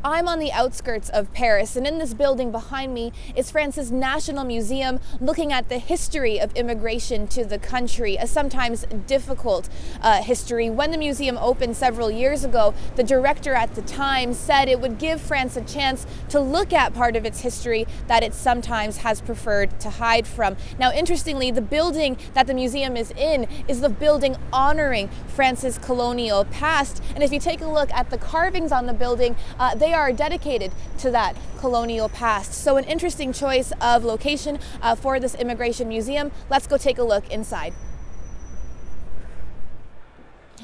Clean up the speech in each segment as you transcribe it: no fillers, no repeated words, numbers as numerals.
I'm on the outskirts of Paris, and in this building behind me is France's National Museum, looking at the history of immigration to the country, a sometimes difficult history. When the museum opened several years ago, the director at the time said it would give France a chance to look at part of its history that it sometimes has preferred to hide from. Now, interestingly, the building that the museum is in is the building honoring France's colonial past. And if you take a look at the carvings on the building, they are dedicated to that colonial past. So an interesting choice of location for this immigration museum. Let's go take a look inside.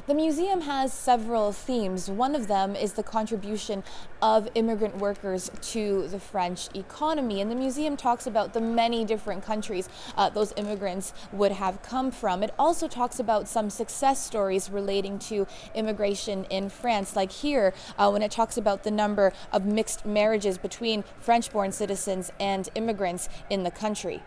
The museum has several themes. One of them is the contribution of immigrant workers to the French economy. And the museum talks about the many different countries those immigrants would have come from. It also talks about some success stories relating to immigration in France, like here when it talks about the number of mixed marriages between French-born citizens and immigrants in the country.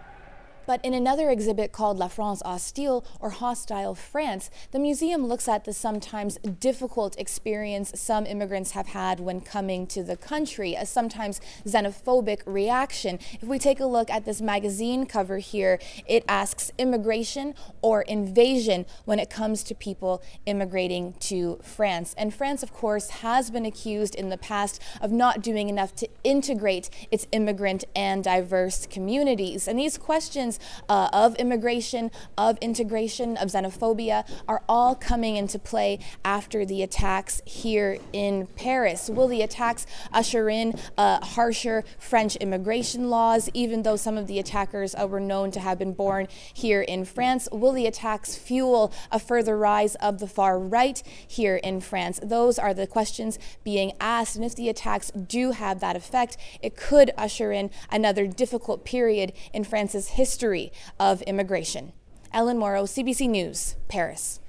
But in another exhibit called La France Hostile, or Hostile France, the museum looks at the sometimes difficult experience some immigrants have had when coming to the country, a sometimes xenophobic reaction. If we take a look at this magazine cover here, it asks immigration or invasion when it comes to people immigrating to France. And France, of course, has been accused in the past of not doing enough to integrate its immigrant and diverse communities. And these questions of immigration, of integration, of xenophobia are all coming into play after the attacks here in Paris. Will the attacks usher in harsher French immigration laws, even though some of the attackers were known to have been born here in France? Will the attacks fuel a further rise of the far right here in France? Those are the questions being asked, and if the attacks do have that effect, it could usher in another difficult period in France's history of immigration. Mauro, CBC News, Paris.